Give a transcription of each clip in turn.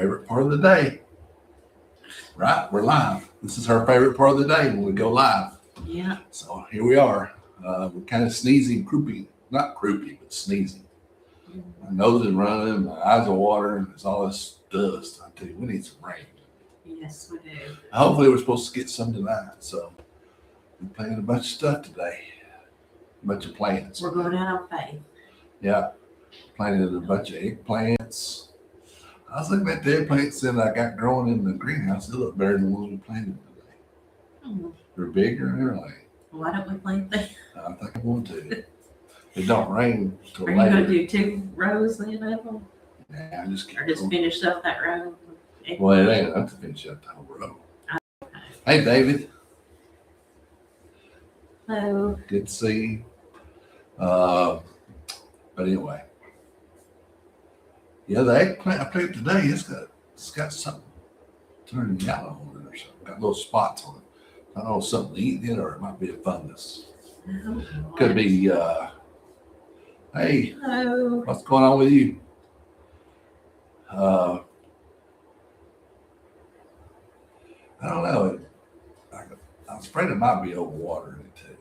favorite part of the day. Right? We're live. This is her favorite part of the day when we go live. Yeah. So here we are. We're kind of sneezing, croupy. Not croupy, but sneezing. My nose is running, my eyes are watering. There's all this dust. I tell you, we need some rain. Yes, we do. Hopefully we're supposed to get some tonight. So we're planting a bunch of stuff today. A bunch of plants. We're going out on faith. Yeah. Planted a bunch of eggplants. I was looking at the eggplants that I got growing in the greenhouse. They look better than the ones we planted today. Hmm. They're bigger and they're like, Why don't we plant them? I think I'm going to. It don't rain till Are you later. going to do 2 rows then of them? Nah, I just keep Or just going. finish up that row? Well, it ain't enough to finish up the whole row. Okay. Hey, David. Hello. Good to see you. But anyway. Yeah, the eggplant I planted today, it's got something turning yellow on it or something. Got little spots on it. I don't know if something eating it or it might be a fungus. Oh, Could be, hey, hello. what's going on with you? I don't know. I'm afraid it might be overwatering it too.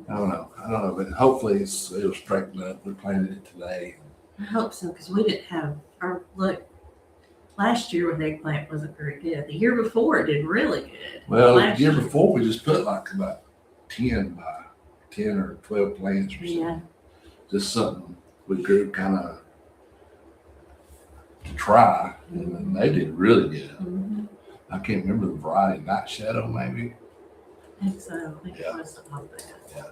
I don't know. But hopefully it'll straighten up. We planted it today. I hope so, because we didn't have our look. Last year when the eggplant wasn't very good. The year before it did really good. Well, Last the year before we just put like about 10 by 10 or 12 plants or something. Yeah. Just something we grew kind of to try, and they did really good. Mm-hmm. I can't remember the variety. Night Shadow, maybe. I think so. I think Yeah. it was something like that. Yeah.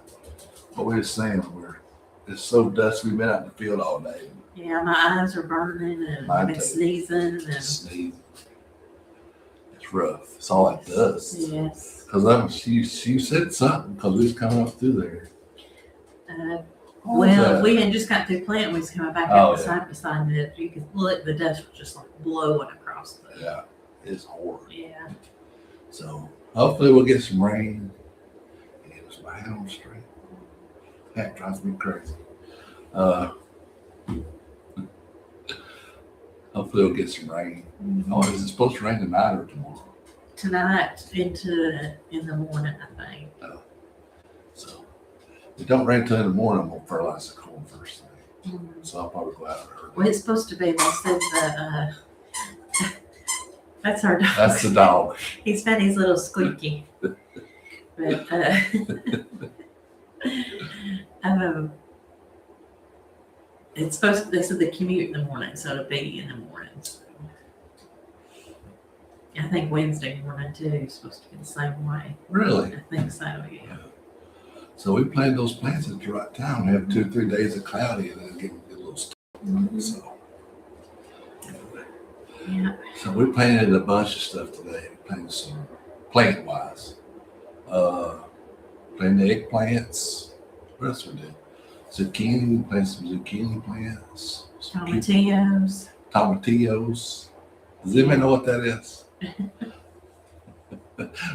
But we were saying it's so dusty. We've been out in the field all day. Yeah, my eyes are burning and Mine I've been too. sneezing and Sneezing. It's rough. It's all that dust. yes. Because you said something because we was coming up through there. What was Well, that? we had just got through planting. We was coming back Oh, out the yeah. side beside it. You could look, the dust was just like blowing across the. Yeah, it's horrible. Yeah. So hopefully we'll get some rain. And it was my head on straight. That drives me crazy. Hopefully we'll get some rain. Oh, is it supposed to rain tonight or tomorrow? Tonight in the morning, I think. So if it don't rain till in the morning, I'm gonna fertilize the corn first thing. Mhm. So I'll probably go out early. Well, it's supposed to be. They said that. That's our dog. That's the dog. He's been his little squeaky. But it's supposed to, they said they commute in the morning, so it'll be in the morning. So. I think Wednesday morning too is supposed to be the same way. Really? I think so, yeah. So we planted those plants at the right time. We have 2 or 3 days of cloudy and then get a little stuff. Mhm. So, anyway. Yeah. So we planted a bunch of stuff today. We planted some plant-wise. Planted eggplants. What else we did? Zucchini. We planted some zucchini plants. Some Tomatillos. tomatillos. Does anybody know what that is?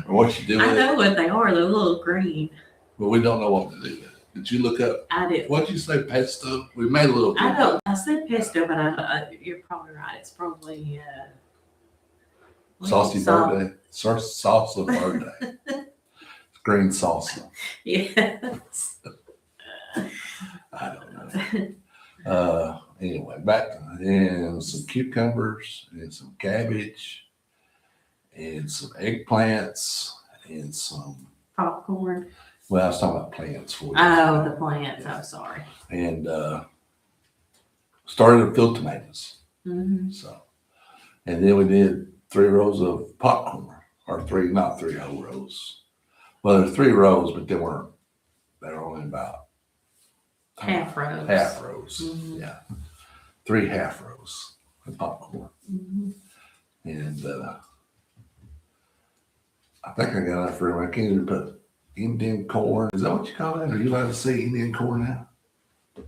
Or what you do I with it? know what they are. They're a little green. But we don't know what to do with it. Did you look up? I did. What'd you say, pesto? We made a little. I don't. I said pesto, but you're probably right. It's probably Saucy salt. birthday. Salsa birthday. It's green salsa. Yes. I don't know. Anyway, back to and some cucumbers and some cabbage and some eggplants and some. Popcorn. Well, I was talking about plants for you. Oh, the plants. I'm sorry. And started to field tomatoes. Mm-hmm. So, and then we did 3 rows of popcorn, or not three whole rows. Well, there's 3 rows, but they were only about Half rows. Half rows, Mhm. yeah. 3 half rows of popcorn. Mm-hmm. And I think I got enough room. I can't even put Indian corn. Is that what you call it? Are you allowed to say Indian corn now? I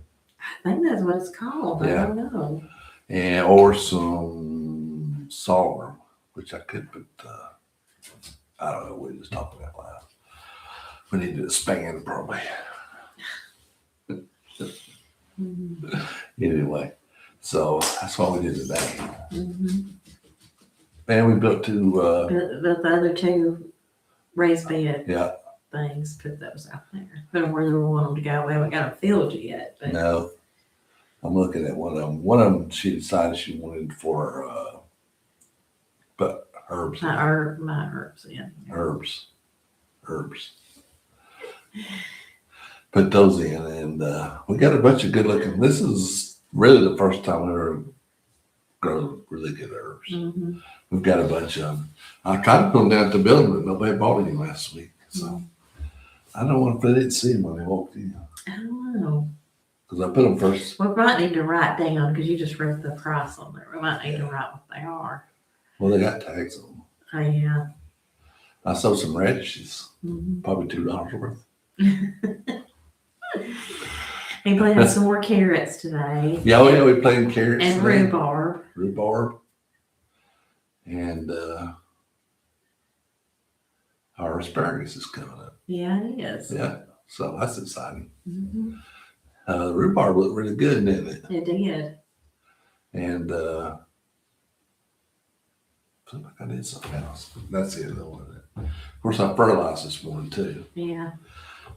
think that's what it's called. Yeah. I don't know. And or some sorghum, which I could put. I don't know. We just talking out loud. We need to expand probably. Mm-hmm. Anyway, So that's what we did today. Mhm. And we built two, But the other two raised bed yeah, things, put those out there. But where we want them to go, we haven't got them filled yet. But no. I'm looking at one of them. One of them she decided she wanted for, but herbs. my herbs, yeah. Herbs. Put those in, and we got a bunch of good looking. This is really the first time we ever grown really good herbs. Mm-hmm. We've got a bunch of them. I tried to put them down at the building, but nobody bought any last week. So I don't know if they didn't see them when they walked in. I don't know. Because I put them first. We might need to write down because you just wrote the price on there. We might need to write what they are. Well, they got tags on them. Oh, yeah. I sold some radishes, Mm-hmm. probably $2 worth. He planted some more carrots today. Yeah, oh yeah, we planted carrots And today. rhubarb. And our asparagus is coming up. Yeah, it is. Yeah, so that's exciting. Mm-hmm. The rhubarb looked really good, didn't it? It did. And feel like I did something else. That's it, though, wasn't it? Of course, I fertilized this morning too. Yeah.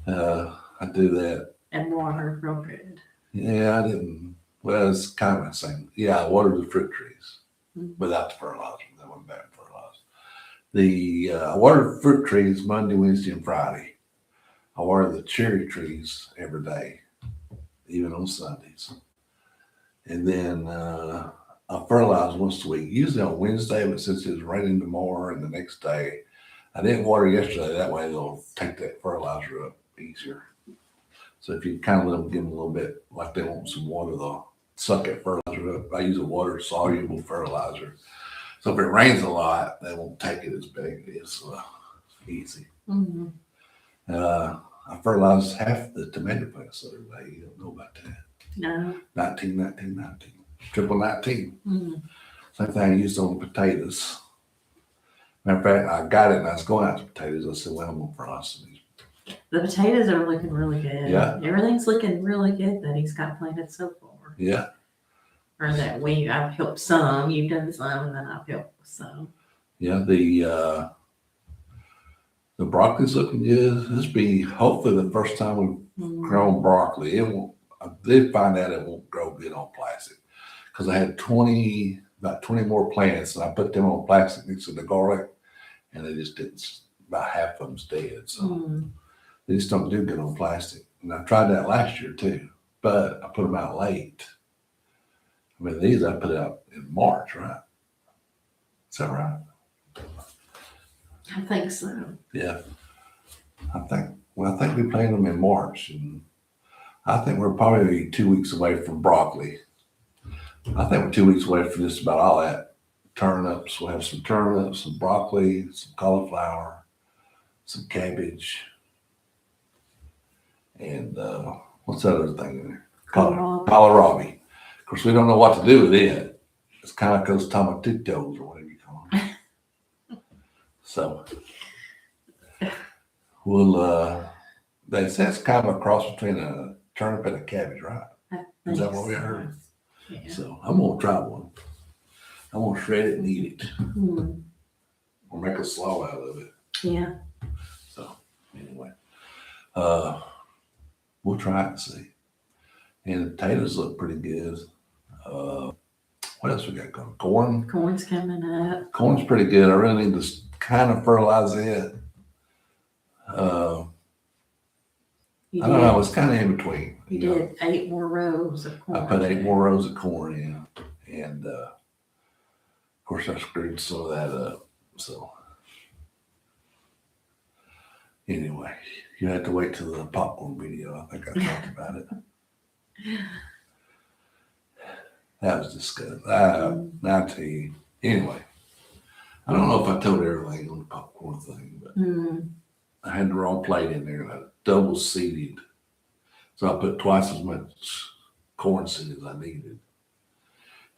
I do that. And water real good. Yeah, I didn't. Well, it's kind of the same. Yeah, I watered the fruit trees Mhm. without the fertilizer. I went back and fertilized. I watered fruit trees Monday, Wednesday, and Friday. I water the cherry trees every day, even on Sundays. And then I fertilize once a week, usually on Wednesday, but since it was raining tomorrow and the next day, I didn't water yesterday. That way they'll take that fertilizer up easier. So if you kind of let them give them a little bit, like they want some water, they'll suck that fertilizer up. I use a water soluble fertilizer. So if it rains a lot, they won't take it as big. It's easy. Mm-hmm. I fertilized half the tomato plants the other day. You don't know about that. No. 19, 19, 19. Triple 19. Mm-hmm. Same thing I used on potatoes. Matter of fact, I got it and I was going out to potatoes. I said, well, I'm going to fertilize these. The potatoes are looking really good. Yeah. Everything's looking really good that he's got planted so far. Yeah. Or that I've helped some, you've done some, and then I've helped some. Yeah. The broccoli's looking good. This be hopefully the first time we've grown broccoli. It won't. I did find out it won't grow good on plastic because I had about 20 more plants and I put them on plastic next to the garlic and they just didn't. About half of them's dead. So they just don't do good on plastic. And I tried that last year too, but I put them out late. I mean, these I put out in March, right? Is that right? I think so. Yeah. I think we planted them in March, and I think we're probably 2 weeks away from broccoli. I think we're 2 weeks away from just about all that. Turnips, we'll have some turnips, some broccoli, some cauliflower, some cabbage, and what's that other thing in there? Kohlrabi. Of course, we don't know what to do with it. It's kind of like those tomatoes or whatever you call them. So we'll, they say it's kind of a cross between a turnip and a cabbage, right? Is that what we heard? Yeah. So I'm going to try one. I'm going to shred it and eat it. Or make a slaw out of it. Yeah. So anyway, we'll try it and see. And the potatoes look pretty good. What else we got going? Corn. Corn's coming up. Corn's pretty good. I really need to kind of fertilize it. I don't know. It's kind of in between. You did 8 more rows of corn. I put 8 more rows of corn in. And of course, I screwed some of that up. So anyway, you have to wait till the popcorn video. I think I talked about it. That was disgusting. Now I tell you. Anyway, I don't know if I told everything on the popcorn thing, but I had the wrong plate in there and I double seeded. So I put twice as much corn seed as I needed.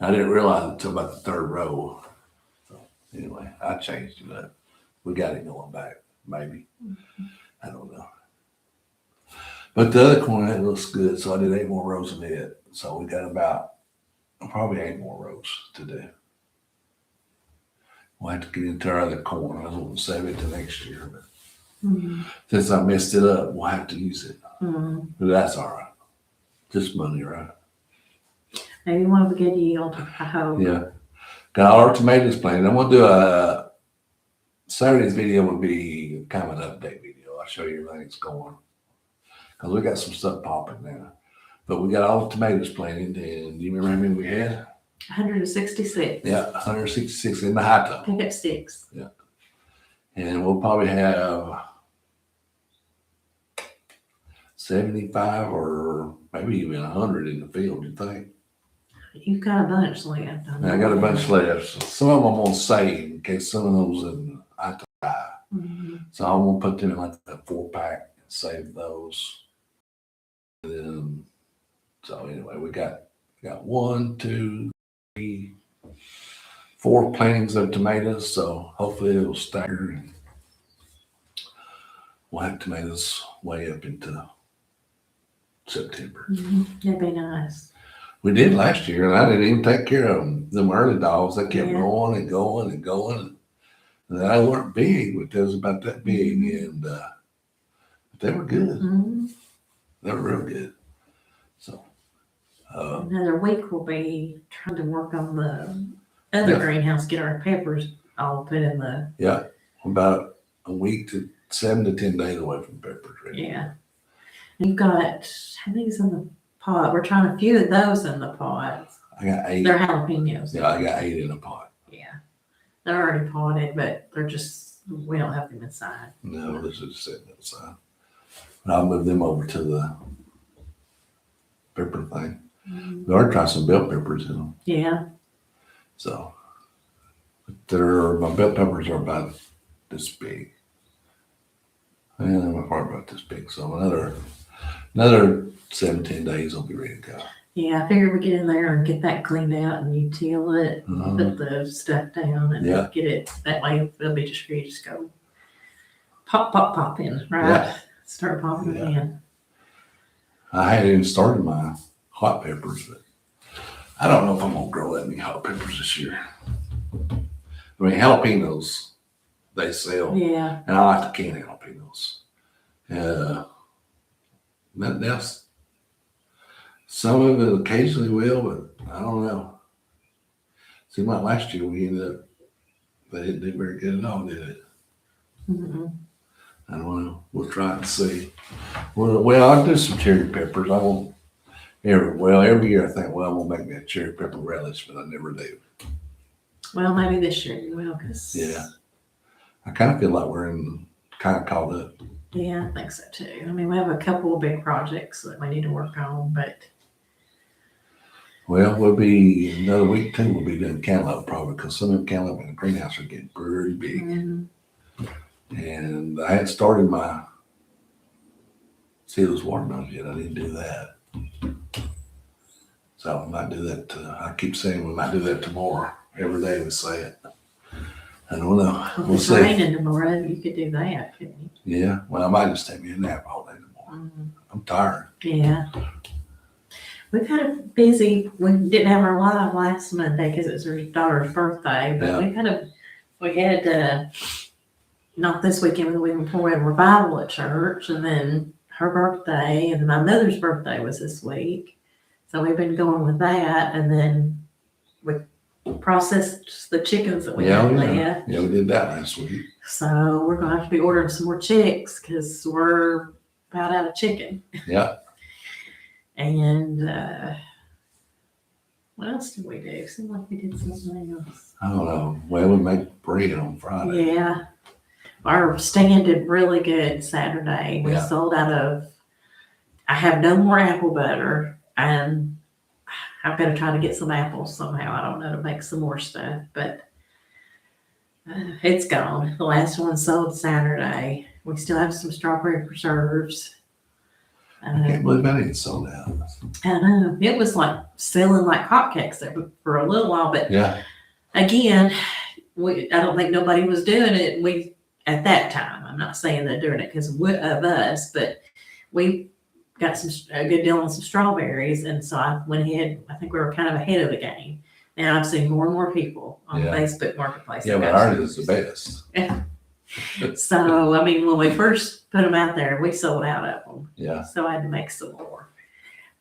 I didn't realize it until about the 3rd row. So anyway, I changed it up. We got it going back, maybe. I don't know. But the other corn, it looks good. So I did 8 more rows of it. So we got about probably 8 more rows to do. We'll have to get into our other corn. I was going to save it to next year, but since I messed it up, we'll have to use it. But that's all right. Just money, right? Maybe we'll have a good yield, I hope. Yeah. Got all our tomatoes planted. I'm going to do a Saturday's video will be kind of an update video. I'll show you everything that's going. Because we got some stuff popping now. But we got all the tomatoes planted, and do you remember how many we had? 166. Yeah, 166 in the high top. Pick up sticks. Yeah. And we'll probably have 75 or maybe even 100 in the field, you think? You've got a bunch left. I got a bunch left. So some of them I'm going to save in case some of those I have to buy. So I'm going to put them in like a 4-pack and save those. And then, so anyway, we got 1, 2, 3, 4 plantings of tomatoes. So hopefully it'll stagger and we'll have tomatoes way up into September. That'd be nice. We did last year, and I didn't even take care of them. Them early dogs, they kept Yeah. going and going and going. And they weren't big, but they was about that big, and they were good. They were real good. So Another week we'll be trying to work on the other greenhouse, get our peppers all put in the. yeah, about a week to 7 to 10 days away from peppers. Right? Yeah. You've got, how many's in the pot? We're trying a few of those in the pot. I got 8. They're jalapenos. Yeah, I got 8 in a pot. Yeah. They're already potted, but they're just, we don't have them inside. No, this is sitting outside. But I'll move them over to the pepper thing. We already tried some bell peppers in them. Yeah. So my bell peppers are about this big. And my heart about this big. So another 17 days I'll be ready to go. Yeah, I figured we get in there and get that cleaned out and you till it, put the stuff down and get it that way. It'll be just for you to just go pop in, right? Yeah. Start popping in. I hadn't even started my hot peppers, but I don't know if I'm gonna grow that many hot peppers this year. I mean, jalapenos, they sell. Yeah. And I like the canned jalapenos. Nothing else. Some of it occasionally will, but I don't know. Seemed like last year we ended up, they didn't do very good at all, did it? I don't know. We'll try and see. Well, I'll do some cherry peppers. I won't every year I think, well, I'm gonna make me a cherry pepper relish, but I never do. Well, maybe this year you will, because I kind of feel like we're kind of caught up. Yeah, I think so too. I mean, we have a couple of big projects that we need to work on, but well, we'll be another week too. We'll be doing cantaloupe probably because some of the cantaloupe in the greenhouse are getting pretty big. And I hadn't started my seedless watermelons yet. I didn't do that. So I might do that. I keep saying we might do that tomorrow. Every day we say it. I don't know. if We'll it's see. raining tomorrow, you could do that, couldn't you? Yeah. Well, I might just take me a nap all day tomorrow. I'm tired. Yeah. We've had a busy, we didn't have our live last Monday because it was her daughter's birthday, but we had, not this weekend, but the weekend before, we had revival at church, and then her birthday, and my mother's birthday was this week. So we've been going with that, and then we processed the chickens that we had left. Yeah, we did that last week. So we're going to have to be ordering some more chicks because we're about out of chicken. Yeah. And what else did we do? Seemed like we did something else. I don't know. Well, we made bread on Friday. Yeah. Our stand did really good Saturday. We sold out of, I have no more apple butter, and I've got to try to get some apples somehow. I don't know, to make some more stuff, but it's gone. The last one sold Saturday. We still have some strawberry preserves. I can't believe I didn't sold out. I know. It was like selling like hotcakes there for a little while, but again, I don't think nobody was doing it. We, at that time, I'm not saying they're doing it because of us, but we got a good deal on some strawberries, and so I went ahead. I think we were kind of ahead of the game. Now I've seen more and more people on Yeah. Facebook Marketplace. Yeah, but ours is the best. So, I mean, when we first put them out there, we sold out of them. Yeah. So I had to make some more.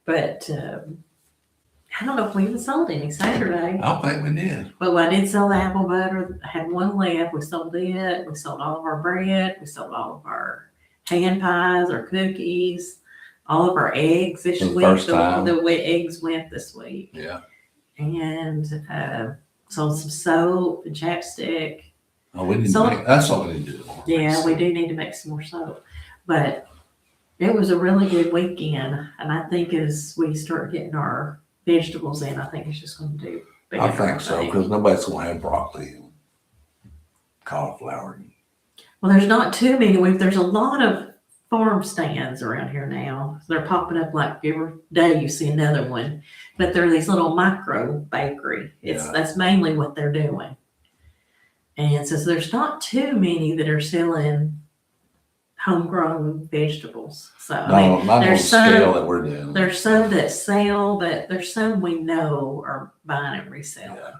But I don't know if we even sold any Saturday. I don't think we did. But I did sell the apple butter. I had one left. We sold it. We sold all of our bread. We sold all of our hand pies, our cookies, all of our eggs this For the week. first time. The way eggs went this week. Yeah. And sold some soap and chapstick. Oh, we didn't So- that's all we need to do. Yeah, we do need to make some more soap. But it was a really good weekend. And I think as we start getting our vegetables in, I think it's just going to do better. I think so, because nobody's going to have broccoli and cauliflower. Well, there's not too many. There's a lot of farm stands around here now. They're popping up like every day you see another one. But they're these little micro bakery. Yeah. That's mainly what they're doing. And so there's not too many that are selling homegrown vegetables. So I mean, Not on the there's scale some that we're doing. there's some that sell, but there's some we know are buying and reselling. Yeah.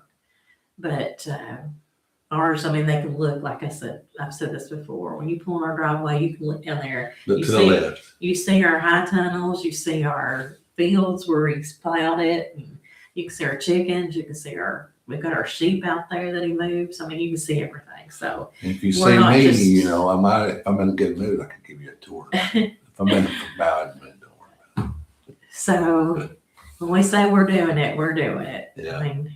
But ours, I mean, they can look, like I said, I've said this before, when you pull in our driveway, you can look down there. Look you to the see- left. You see our high tunnels, you see our fields where he's plowed it. And you can see our chickens, you can see we've got our sheep out there that he moves. I mean, you can see everything. So If you We're see not me, just- if I'm in a good mood, I can give you a tour. If I'm in a bad mood, don't worry about So when we say we're doing it, we're doing it. Yeah. I mean,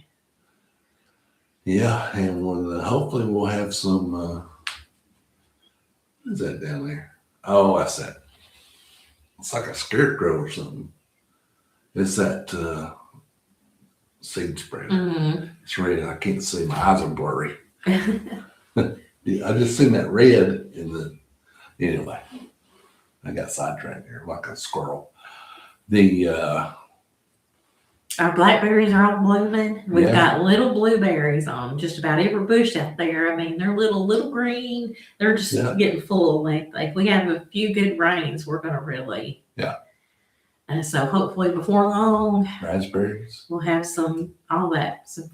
Yeah, and hopefully we'll have some, what is that down there? Oh, that's that. It's like a scarecrow or something. It's that seed spread. It's red. I can't see. My eyes are blurry. Yeah, I just seen that red anyway. I got sidetracked there like a squirrel. our blackberries are all blooming. We've Yeah. got little blueberries on just about every bush out there. I mean, they're little green. They're just Yeah. getting full. Like if we have a few good rains, we're gonna really. Yeah. And so hopefully before long, Raspberries. we'll have some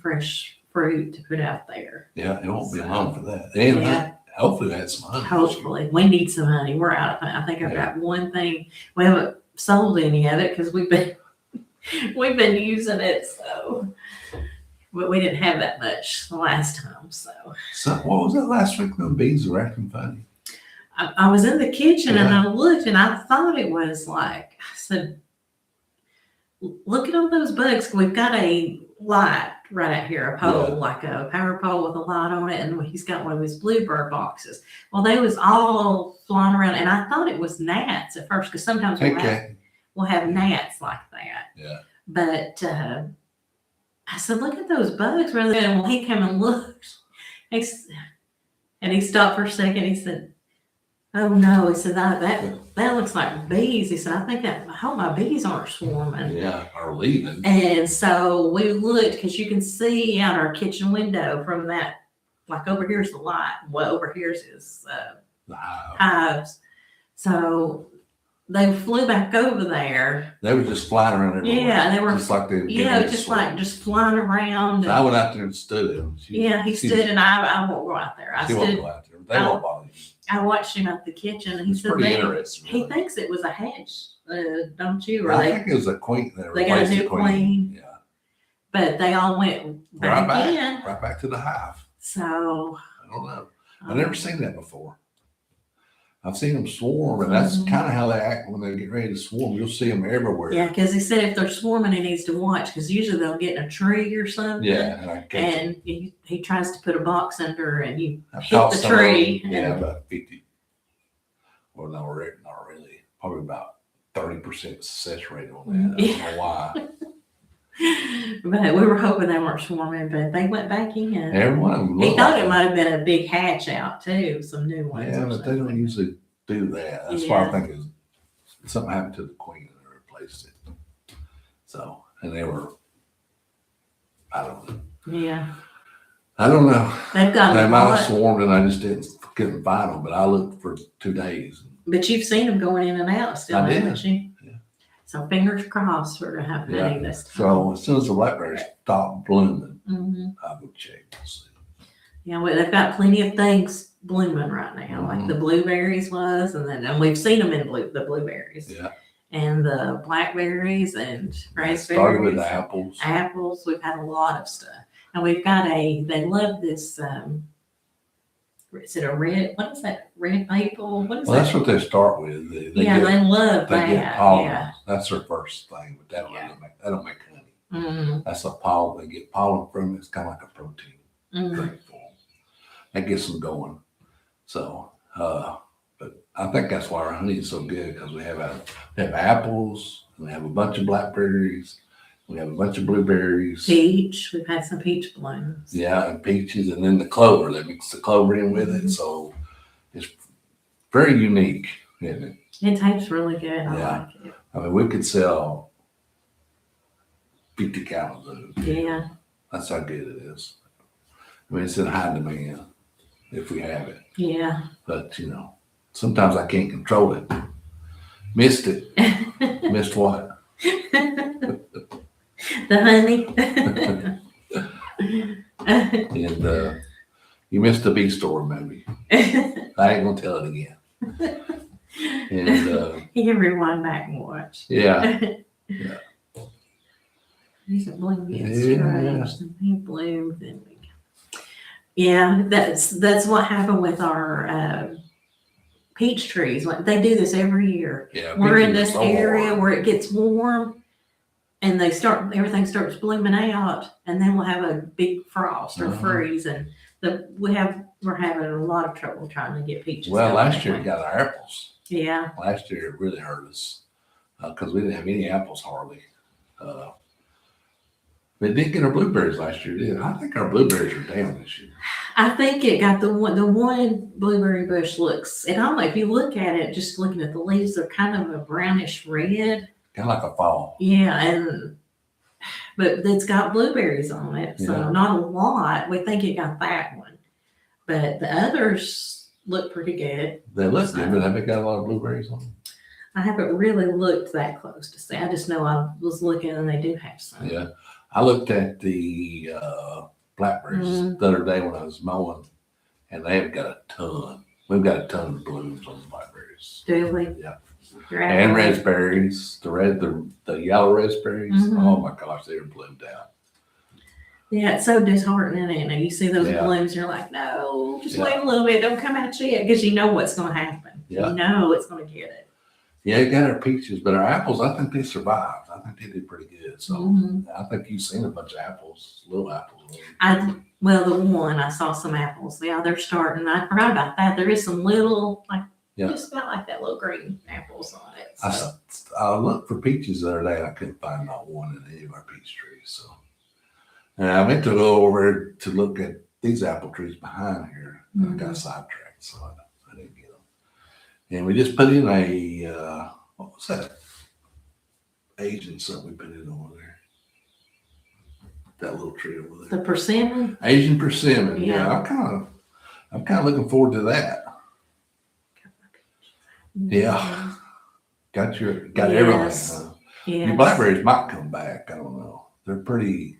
fresh fruit to put out there. Yeah, it won't be long for that. And Yeah. hopefully we had some honey. Hopefully, we need some honey. We're out. I think I've got one thing. We haven't sold any of it because we've been using it. So, but we didn't have that much the last time. So What was that last week? The bees were acting funny. I was in the kitchen and Yeah. I looked and I thought it was like, I said, look at all those bugs. We've got a light right out here, a pole, Yeah. like a power pole with a light on it. And he's got one of his bluebird boxes. Well, they was all flying around and I thought it was gnats at first because sometimes we'll have gnats like that. Yeah. But I said, look at those bugs rather than when he came and looked. And he stopped for a second. He said, oh no, he said, that looks like bees. He said, I hope my bees aren't swarming. Yeah, or leaving. And so we looked because you can see out our kitchen window from that, like over here's the light. Well, over here's his The hive. hives. So they flew back over there. They were just flying around everywhere. Yeah, they were. Just like they were Yeah, getting just swarm. like just flying around. So I went out there and stood him. He stood and I won't go out there. She won't go out there. They won't bother you. I watched him at the kitchen and he It's said pretty interesting. he really. thinks it was a hatch, don't you? Or I they, think it was a queen. That they got a replaced the new queen. Yeah. But they all went back in. Right back to the hive. So I don't know. I've never seen that before. I've seen them swarm, and that's kind of how they act when they get ready to swarm. You'll see them everywhere. Yeah, because he said if they're swarming, he needs to watch because usually they'll get in a tree or something. Yeah, and I catch them. And he tries to put a box under and you I've hit caught the some of them. tree. Yeah, and- about 50. Well, not really. Probably about 30% success rate on that. I don't know why. But we were hoping they weren't swarming, but they went back in. Every one of them He looked thought like it might have been a big hatch out too, some new ones. Yeah, or but they don't something. usually do that. That's why I Yeah. think something happened to the queen and they replaced it. So, and they were, I don't know. Yeah, I don't know. they've got They a might have lot, swarmed and I just couldn't find them, but I looked for 2 days. but you've seen them going in and out still, I did. haven't you? Yeah. So fingers crossed we're gonna have honey this time. So as soon as the blackberries stop blooming, Mhm. I'll go check and see. Yeah, well, they've got plenty of things blooming right now, like Mhm. the blueberries was, and we've seen them in the blueberries. Yeah. And the blackberries and raspberries. Started with the apples. Apples, we've had a lot of stuff. And we've got they love this, is it a red, what is that, red maple? What is Well, that's that? what they start with. They Yeah, get, they love they get that, pollen. yeah. That's their first thing, but that Yeah. they don't make honey. Mm, That's a pollen. They get pollen from it. It's kind of like a protein mm. drink for them. That gets them going. So, but I think that's why our honey is so good, because we have apples, and we have a bunch of blackberries, we have a bunch of blueberries. Peach, we've had some peach blooms. Yeah, and peaches, and then the clover. They mix the clover in with it, so it's very unique, isn't it? It tastes really good. I Yeah. like it. I mean, we could sell 50 gallons of it. Yeah. That's how good it is. I mean, it's in high demand if we have it. Yeah. But, sometimes I can't control it. Missed it. Missed what? The honey. And you missed the bee store, maybe. I ain't going to tell it again. And, You can rewind back and watch. yeah. These are blooming Yeah. strange. They bloom, then we go. Yeah, that's what happened with our peach trees. Like, they do this every year. Yeah. We're in peaches this are so area hard. where it gets warm, and everything starts blooming out, and then we'll have a big frost or Uh-huh. freeze, and we're having a lot of trouble trying to get peaches. Well, going last year we that way. got our apples. Yeah. Last year it really hurt us because we didn't have any apples hardly. We didn't get our blueberries last year, did we? I think our blueberries are down this year. I think it got the one blueberry bush looks, and I don't know, if you look at it, just looking at the leaves, they're kind of a brownish red. Kind of like a fall. Yeah, but it's got blueberries on it, so Yeah. not a lot. We think it got that one, but the others look pretty good. They look good, but have they got a lot of blueberries on them? I haven't really looked that close to see. I just know I was looking, and they do have some. Yeah. I looked at the blackberries Mhm. the other day when I was mowing, and they've got a ton. We've got a ton of blooms on the blackberries. Do we? Yeah. You're And out. raspberries, the yellow raspberries. Mhm. Oh my gosh, they were bloomed out. Yeah, it's so disheartening, and you see those Yeah. blooms, you're like, no, just Yeah. wait a little bit, don't come out yet, because you know what's going to happen. Yeah. You know it's going to get it. Yeah, you got our peaches, but our apples, I think they survived. I think they did pretty good. So Mhm. I think you've seen a bunch of apples, little apples. Well, the one I saw some apples. Yeah, they're starting. I forgot about that. There is some little, Yeah. just about like that little green apples on it. I, So. I looked for peaches the other day. I couldn't find not one in any of our peach trees. So, and I went to go over to look at these apple trees behind here. And I got sidetracked, so I didn't get them. And we just put in what was that? Asian something we put in over there. That little tree over there. The persimmon. Asian persimmon. Yeah, Yeah. I'm kind of looking forward to that. Yeah. Got everything. Yes. Huh? Yeah. Your blackberries might come back. I don't know. They're pretty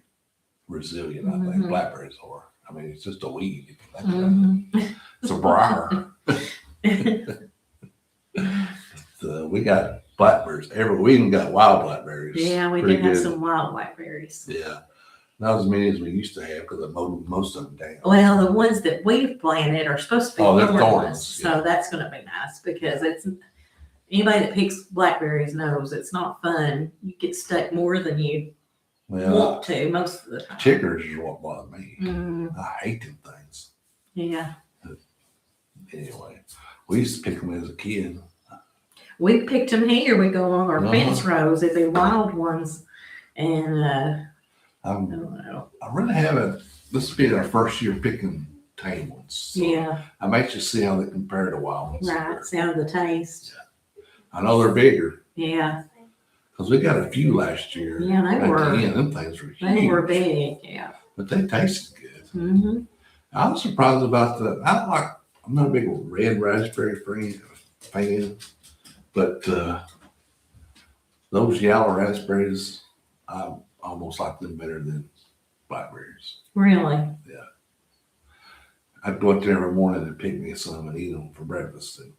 resilient, I think. Mhm. Blackberries are. I mean, it's just a weed. If you think about it. It's a briar. We got blackberries we even got wild blackberries. Yeah, we Pretty did have good. some wild blackberries. Yeah. Not as many as we used to have because I mowed most of them down. Well, the ones that we've planted are supposed to be Oh, they're thorn thorns, ones, so that's going to be nice because anybody that picks blackberries knows it's not fun. You get stuck more than you Well, want to most of the time. chiggers is what bothered me. Mm, I hate them things. yeah, Anyway, we used to pick them as a kid. we picked them here. We go along our Uh-huh. fence rows. They'd be wild ones, and I I'm don't know. I really haven't. This will be our first year picking tame ones. So Yeah, I'm anxious to see how they compare to wild ones. right. Sound the taste. I know they're bigger Yeah, because we got a few last year. Yeah, they At were. the end, them things were they huge, were big. Yeah. but they tasted good. Mm-hmm. I was surprised about I'm not a big red raspberry fan, but those yellow raspberries, I almost like them better than blackberries. Really? I'd go up there every morning and pick me some and eat them for breakfast. And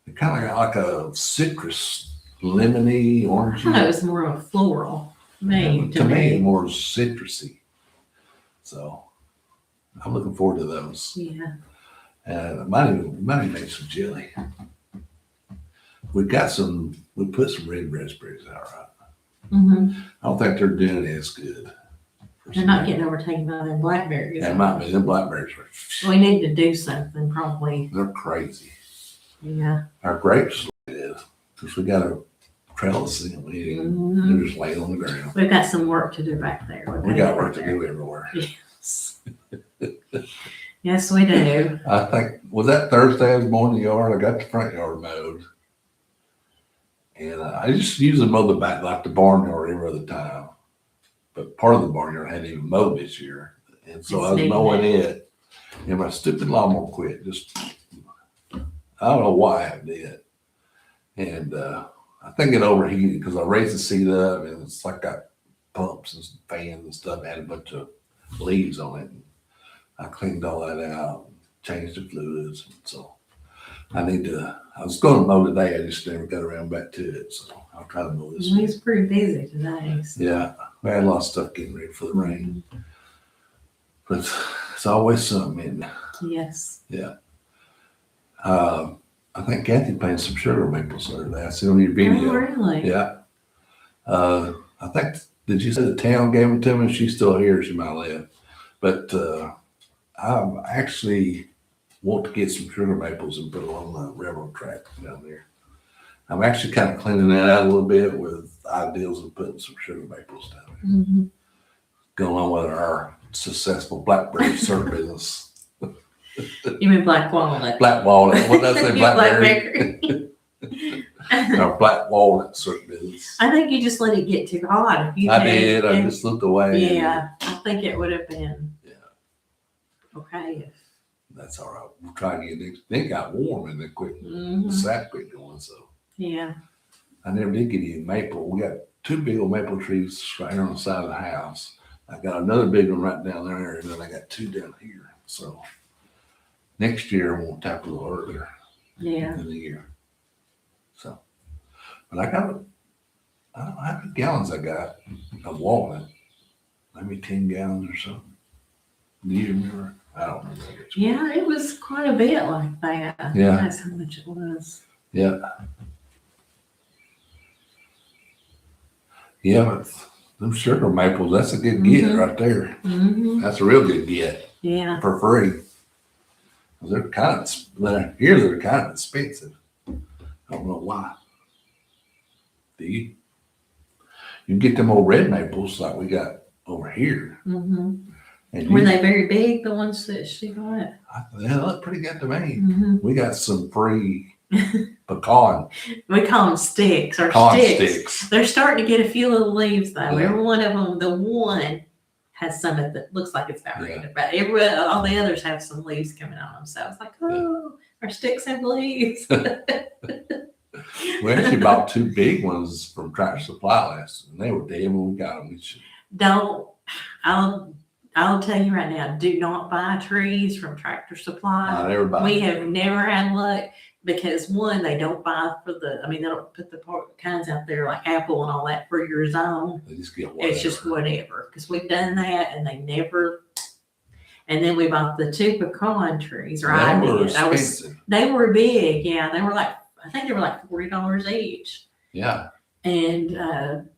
they kind of got like a citrus, lemony, I orangey. thought it was more of a floral. To me, more citrusy. So I'm looking forward to those. Yeah. Might even make some jelly. We put some red raspberries out, right? Mm-hmm. I don't think they're doing it as good. They're not getting overtaken by them blackberries. That might be. Them blackberries We need to do something, probably. they're crazy. Yeah. Our grapes is because we got a trellis and Mhm. they're just laying on the ground. We've got some work to do back there. We got work to do everywhere. Yes. Yes, we do. I think, was that Thursday I was mowing the yard? I got the front yard mowed. And I just usually mow the back, like the barnyard every other time. But part of the barnyard hadn't even mowed this year. And so I was It's mowing needed. it. And my stupid lawnmower quit. Just, I don't know why it did. And I think it overheated because I raised the seat up and it's like got pumps and fans and stuff. It had a bunch of leaves on it. And I cleaned all that out, changed the fluids. So I was going to mow today. I just never got around back to it. So I'll try to mow this week. He's pretty busy today. So. Yeah, we had a lot of stuff getting ready for the rain. But it's always something, isn't it? Yes. Yeah. I think Kathy planted some sugar maples the other day. I see on your video. Oh, really? Yeah. I think, did you say the town gave them to me? She's still here. She might live. But I actually want to get some sugar maples and put it on the railroad track down there. I'm actually kind of cleaning that out a little bit with ideas of putting some sugar maples down there. Mm-hmm. Going on with our successful blackberry syrup business. You mean black walnut? Black walnut. What did I say? Blackberry. Blackberry. Our black walnut syrup business. I think you just let it get too hot. If you I had- did. I and- just looked away. Yeah, I think it would have been. Yeah. Okay. That's all right. We'll try to get it. It got warm and then quit. Mhm. The sap quit going. So Yeah. I never did get any maple. We got two big old maple trees right here on the side of the house. I got another big one right down there, and then I got two down here. So next year we'll tap a little earlier Yeah. in the year. So, but I don't know how many gallons I got of walnut. Maybe 10 gallons or something. Do you remember? I don't remember. Yeah, it was quite a bit like that. Yeah. That's how much it was. Yeah. Yeah, but them sugar maples, that's a good get Mhm. right there. Mm-hmm. That's a real good get Yeah. for free. They're kind of, they're kind of expensive. I don't know why. Do you? You can get them old red maples like we got over here. Mm-hmm. And Were they very big, the ones that she got? they look pretty good to me. Mm-hmm. We got some free pecan We call them sticks or sticks. They're starting to get a few little leaves though. Yeah. Every one of them, the one has some of that looks like it's about ready Yeah. to but all the others have some leaves coming on them. So I was like, oh, our sticks have leaves. We actually bought two big ones from Tractor Supply last, and they were dead when we got them. We should, Don't. I'll tell you right now. Do not buy trees from Tractor Supply. not everybody. We have never had luck because one, they don't buy for the. I mean, they don't put the kinds out there like apple and all that for your zone. They just get whatever. It's just whatever. Because we've done that and they never. And then we bought the two pecan trees. Or I They were did. expensive. They were big. Yeah, they were like I think they were like $40 each. Yeah. And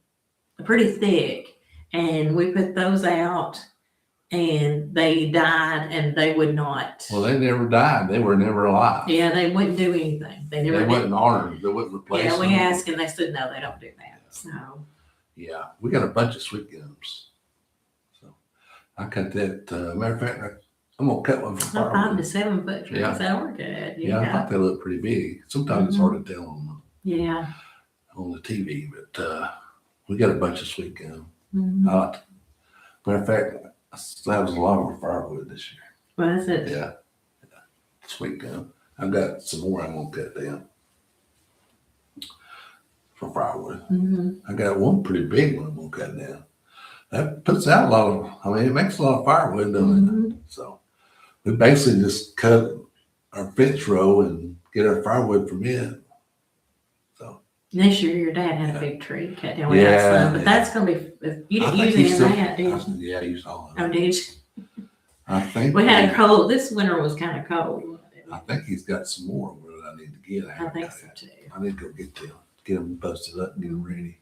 pretty thick. And we put those out and they died and they would not. Well, they never died. They were never alive. Yeah, they wouldn't do anything. They They never did. wasn't honored. They wouldn't replace Yeah, we them. asked and they said no, they don't do that. So Yeah, we got a bunch of sweet gums. So I cut that. Matter of fact, I'm gonna cut one from 5 firewood. to 7 foot trees. Yeah. That were good. Yeah, I Yeah. thought they looked pretty big. Sometimes it's hard to tell Yeah. on the TV, but we got a bunch of sweet gum. Mhm. Matter of fact, that was a lot of firewood this year. Was it? Yeah. Sweet gum. I've got some more I'm gonna cut down. for firewood. Mm-hmm. I got one pretty big one I'm gonna cut down. That puts out a lot of, I mean, it makes a lot of firewood, doesn't it? Mm-hmm. So we basically just cut our fence row and get our firewood from it. So This year, your dad had a big tree cut down. We got Yeah, some, but that's gonna be, if you I didn't think use he any of still- that, did you? Yeah, I used all of Oh, it. did you? I think We had a cold, this winter was kind of cold. I think he's got some more that I need to get. I haven't think got so yet. too. I need to go get them posted up and get them ready.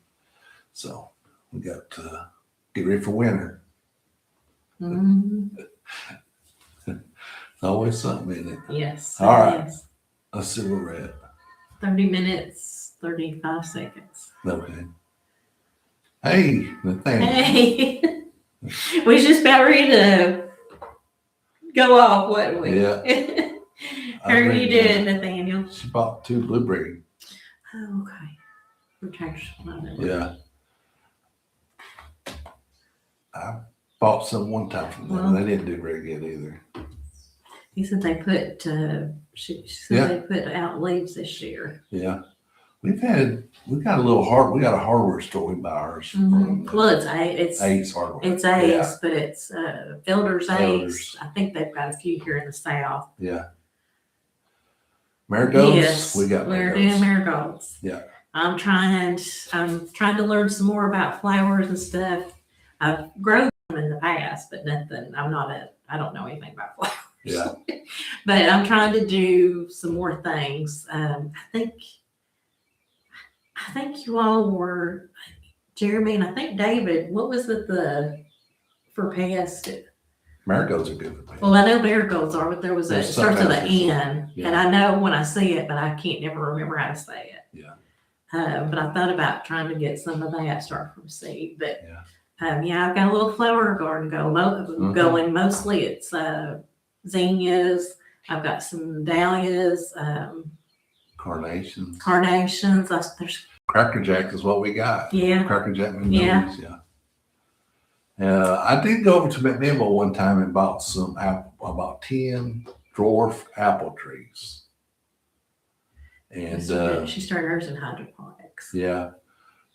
So we got to get ready for winter. Mhm. It's always something, isn't it? Yes. All it right. is. Let's see where we're at. 30 minutes, 35 seconds. Okay. Hey, Nathaniel. Hey, we was just about ready to go off, wasn't we? Yeah. How are you doing, Nathaniel? She bought 2 blueberry. Oh, okay. Protection. Yeah. I bought some one time from them. Well- They didn't do very good either. He said they put, she said Yeah. they put out leaves this year. Yeah. We got a hardware store we buy ours from. Well, it's Ace Hardware. It's Yeah. Ace, but it's Builder's Builders. Ace. I think they've got a few here in the South. Yeah. Marigolds. Yes, We got we're doing marigolds. marigolds. Yeah. I'm trying to learn some more about flowers and stuff. I've grown them in the past, but nothing. I don't know anything about flowers. Yeah. But I'm trying to do some more things. I think you all were, Jeremy, and I think David. What was it for pest? Marigolds are good for me. Well, I know marigolds are, but there was it There's starts with something an else. N, Yeah. and I know when I see it, but I can't never remember how to say it. Yeah. But I thought about trying to get some of that start from seed. But Yeah. I've got a little flower garden going. Mostly it's zinnias. I've got some dahlias, Carnations. carnations. There's Cracker Jack is what we got. yeah. Cracker Jack magnolias. Yeah. I did go over to McMinnville one time and bought about 10 dwarf apple trees. And She started hers in hydroponics. yeah,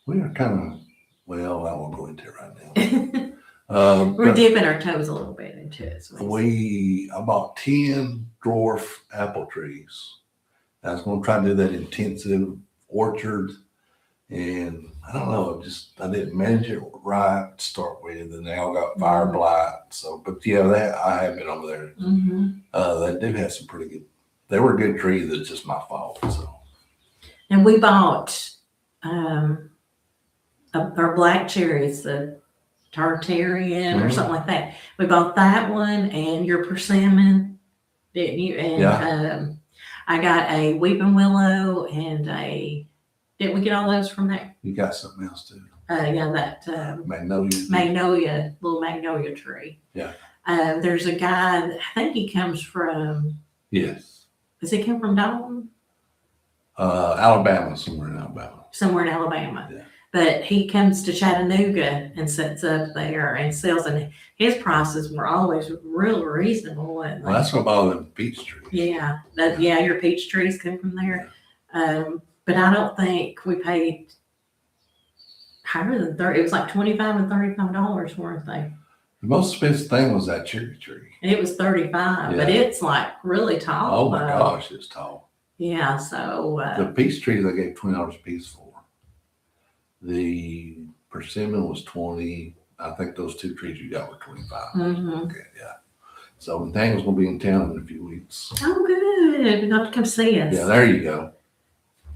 we are kind of, well, I won't go into it right now. We're But dipping our toes a little bit into it. So I bought 10 dwarf apple trees. I was going to try to do that intensive orchard. And I don't know, I didn't manage it right to start with, and they all got fire blight. So, but yeah, I have been over there. They do have some pretty good. They were good trees. It's just my fault. So, And we bought our black cherries, the Tartarian or something like that. We bought that one and your persimmon, didn't you? And I got a weeping willow and didn't we get all those from that? you got something else too? That Magnolia. little magnolia tree. Yeah. There's a guy, I think he comes from, Yes. does he come from Dalton? Alabama, somewhere in Alabama. Somewhere in Alabama. Yeah. But he comes to Chattanooga and sets up there and sells, and his prices were always real reasonable. Well, that's what about them peach trees. Yeah, your peach trees come from there. But I don't think we paid higher than 30. It was like $25 and $35, weren't they? The most expensive thing was that cherry tree. And it was 35, but Yeah. it's like really tall. Oh my gosh, it's tall. Yeah, so The peach trees I gave $20 a piece for. The persimmon was 20. I think those 2 trees you got were 25. mhm. Okay, yeah. So Nathaniel's gonna be in town in a few weeks. Oh, good. Not to come see us. Yeah, there you go.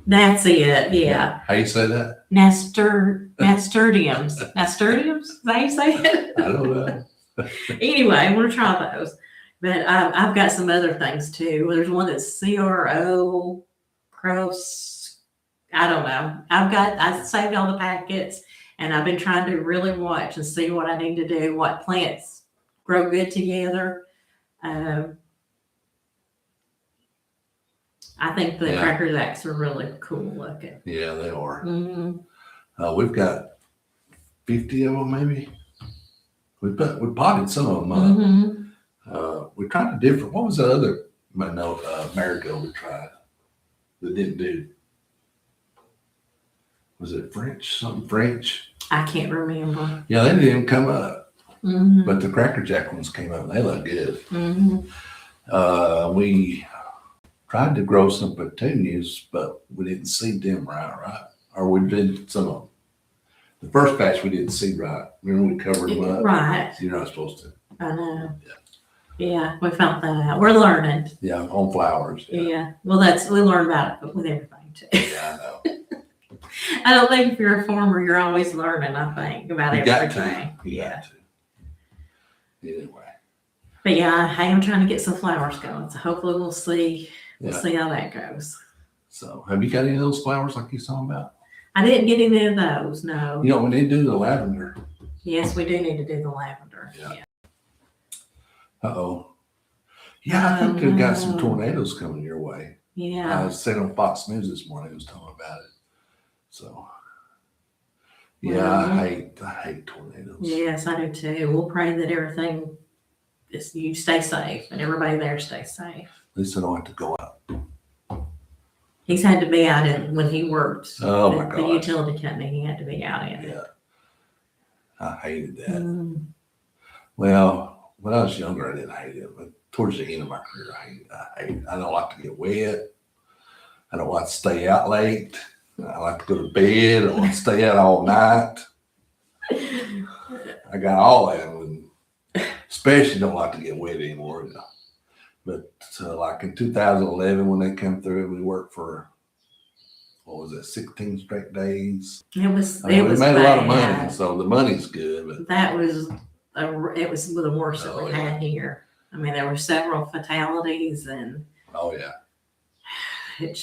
That's it. Yeah. How you say that? Nasturtiums. Nasturtiums? Is that how you say it? I don't know. Anyway, I'm going to try those. But I've got some other things too. There's one that's CRO, Cross. I don't know. I saved all the packets and I've been trying to really watch and see what I need to do, what plants grow good together. I think the Cracker Jacks are really cool looking. Yeah, they are. Mm-hmm. We've got 50 of them, maybe. We potted some of them up. Mm-hmm. We tried a different. What was the other marigold we tried that didn't do? Was it French? Something French? I can't remember. Yeah, they didn't even come up. Mm-hmm. But the Cracker Jack ones came up and they look good. Mm-hmm. We tried to grow some petunias, but we didn't seed them right? Or we did some of them. The first batch we didn't seed right. Remember we covered them up? Right. You're not supposed to. I know. Yeah. Yeah, we found that out. We're learning. Yeah, on flowers. Yeah. Well, we learn about it with everything too. Yeah, I know. I don't think if you're a farmer, you're always learning, I think, about You got everything. to. You got to. Anyway. But yeah, I am trying to get some flowers going. So hopefully we'll see. We'll Yeah. see how that goes. So have you got any of those flowers like you talking about? I didn't get any of those, no. You know, we need to do the lavender. Yes, we do need to do the lavender. Yeah. Uh-oh. Yeah, I think they've got some no. tornadoes coming your way. Yeah. I said on Fox News this morning, it was talking about it. So, yeah, Well, I hate tornadoes. Yes, I do too. We'll pray that everything you stay safe and everybody there stays safe. At least I don't have to go out. He's had to be out in when he worked. Oh my The gosh. utility company, he had to be out in it. Yeah. I hated that. Mm. Well, when I was younger, I didn't hate it, but towards the end of my career, I hate it. I don't like to get wet. I don't like to stay out late. I like to go to bed. I want to stay out all night. I got all that, and especially don't like to get wet anymore. But like in 2011, when they come through, we worked for, what was it, 16 straight days. It was. I mean, It we was made a lot of bad. money, so the money's good. But That was. It was the worst that Oh, we yeah. had here. I mean, there were several fatalities, and oh yeah, it's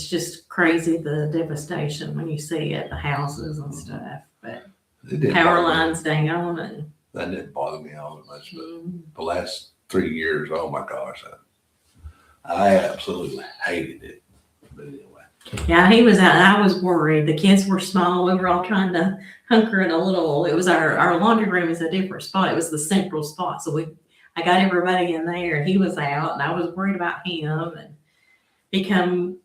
just crazy the devastation when you see it, the houses and stuff. But it didn't power bother me. lines down and. That didn't bother me all that much, but the last 3 years, oh my gosh, I absolutely hated it. But anyway, Yeah, he was out. And I was worried. The kids were small. We were all trying to hunker in a little. It was our laundry room is a different spot. It was the central spot. So I got everybody in there, and he was out, and I was worried about him. And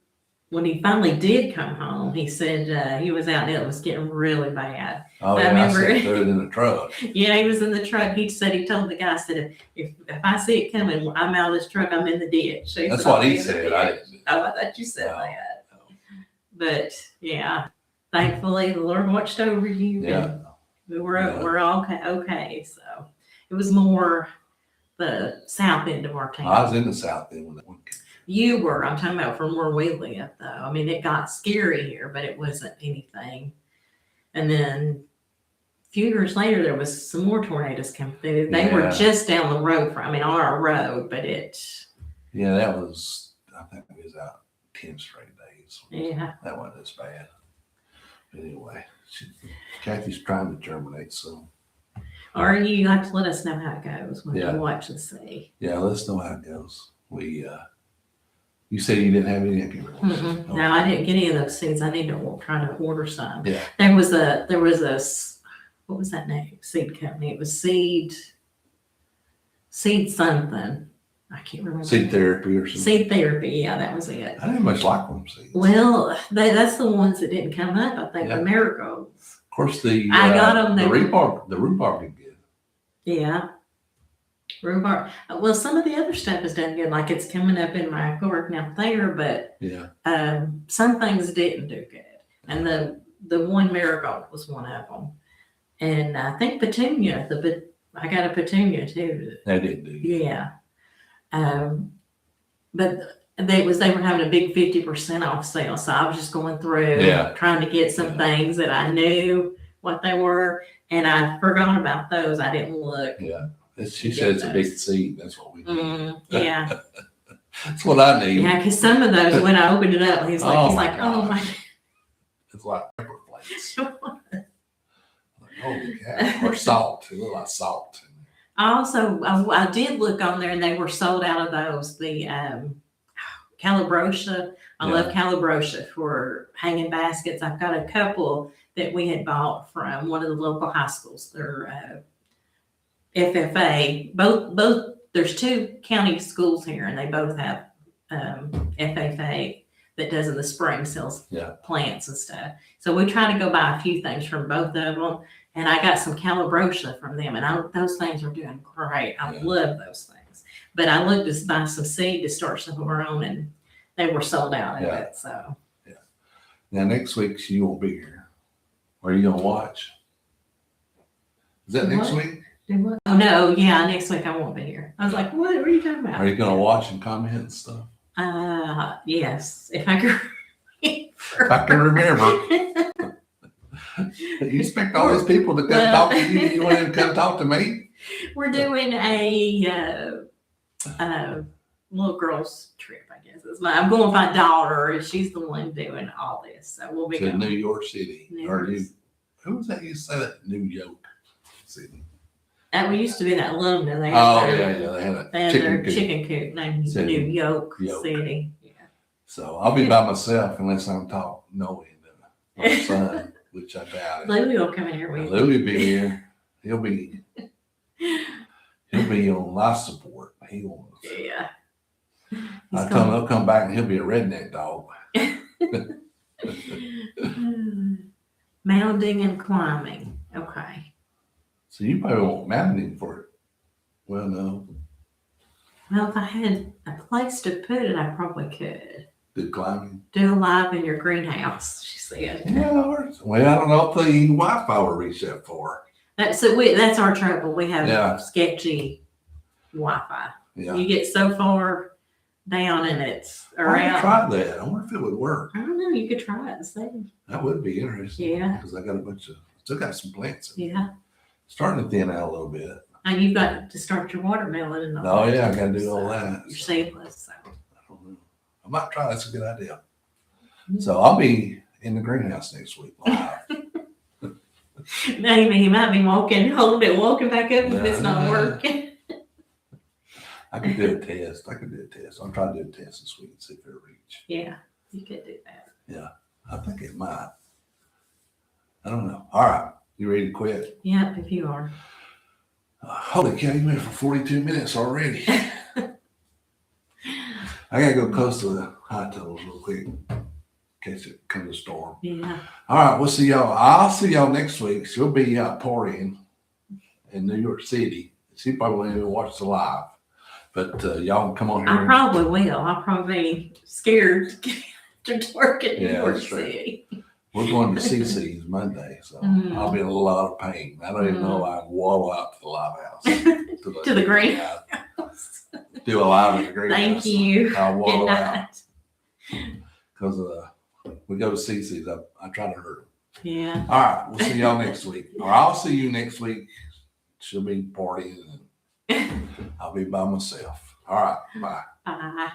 when he finally did come home, he said he was out and it was getting really bad. oh I yeah, I remember- sat through it in the truck. Yeah, he was in the truck. He told the guy, said, if I see it coming, I'm out of this truck. I'm in the ditch. That's said, what "I'll he be in the said. ditch." I didn't. Oh, I thought you said No, that. no. But yeah, thankfully the Lord watched over you. Yeah, And we were Yeah. we're all okay. So it was more the south end of our town. I was in the south end when that one came. You were. I'm talking about from where we live, though. I mean, it got scary here, but it wasn't anything. And then a few years later, there was some more tornadoes come through. They were Yeah. just down the road on our road, but Yeah, that was. I think it was out 10 straight days. yeah. That wasn't as bad. Anyway, Kathy's trying to germinate some. Or you have to let us know how it goes when Yeah. you watch and see. Yeah, let us know how it goes. You said you didn't have any. I can't remember. Mm-mm. No, I didn't get any of those seeds. I need to try to order some. Yeah. There was a what was that name? Seed company. It was seed something. I can't remember. Seed therapy or something. Seed therapy. Yeah, that was it. I didn't much like them seeds. Well, that's the ones that didn't come up. I think Yeah. the marigolds. Of course, the I got 'em, The they were- rhubarb did good. Yeah. Rhubarb. Well, some of the other stuff is done good. Like it's coming up in my garden out there, but Yeah. some things didn't do good. And the one marigold was one of them. And I think petunia. I got a petunia too. That didn't do good. Yeah. But they were having a big 50% off sale. So I was just going through Yeah. trying to get some things that I knew what they were. And I forgot about those. I didn't look. Yeah. She said it's a big seed. That's what we need. Yeah. That's what I need. Yeah. Because some of those, when I opened it up, he's like, Oh oh my my. It's like pepper flakes. Like, holy cow. Or salt. It looked like salt. I did look on there and they were sold out of those. The Calabrosia. I love Calabrosia for hanging baskets. I've got a couple that we had bought from one of the local high schools. They're FFA. Both. There's two county schools here, and they both have FFA that does in the spring, sells Yeah. plants and stuff. So we try to go buy a few things from both of them. And I got some calabrosia from them, and those things are doing great. I Yeah. love those things. But I looked to buy some seed to start some of our own, and they were sold out of Yeah. it. So Now next week you won't be here. Are you gonna watch? Is that next What? week? do what? Oh no, yeah, next week I won't be here. I was like, what are you talking about? Are you gonna watch and comment and stuff? Yes, if I could. If I can remember. You expect all these people to come talk to you? You want them to come talk to me? We're doing a little girls trip, I guess. I'm going with my daughter. She's the one doing all this. So we'll be To going. New York City. New Or York. who was that you said that? New York City. We used to be that London. They Oh had yeah, their, yeah. They had a they had chicken their coop. chicken coop named City. New York Yoke. City. Yeah. So I'll be by myself unless I'm knowing my son, which I doubt it. Louie will come in here with you. Louis be here. He'll be on life support. He won't. Yeah. I tell him he'll come back and he'll be a redneck dog. Mounding and climbing. Okay. So you probably won't mountain for it. Well, no, Well, if I had a place to put it, I probably could. good climbing. Do a live in your greenhouse, she said. Yeah, well, I don't know if the Wi-Fi will reach that far. That's our trouble. We have Yeah. sketchy Wi-Fi. Yeah, You get so far down and it's I want to around. try that. I wonder if it would work. I don't know. You could try it and see. That would be interesting. Yeah. Because I got still got some plants. Yeah. Starting to thin out a little bit. And you've got to start your watermelon and all Oh that. yeah, I got to do all that. Your seedless. So. I don't know. I might try. That's a good idea. So I'll be in the greenhouse next week live. Maybe he might be walking back up if it's not Nah. working. I could do a test. I'll try to do a test this week and see if it'll reach. Yeah, you could do that. I think it might. I don't know. All right. You ready to quit? Yeah, if you are. Holy cow, you went for 42 minutes already. I got to go close to the high tunnels real quick in case it comes a storm. Yeah. All right. We'll see y'all. I'll see y'all next week. She'll be partying in New York City. She probably won't even watch the live. But y'all can come on here. I probably will. I'll probably be scared to work in New Yeah, York that's true. City. We're going to CC's Monday, so Mhm. I'll be in a lot of pain. I don't even know I can waddle out to the live house. To the greenhouse. Do a live in the greenhouse. Thank you. I'll Good waddle out night. because we go to CC's. I try to hurt them. Yeah. All right, we'll see y'all next week. Or I'll see you next week. She'll be partying and I'll be by myself. All right, bye. Bye.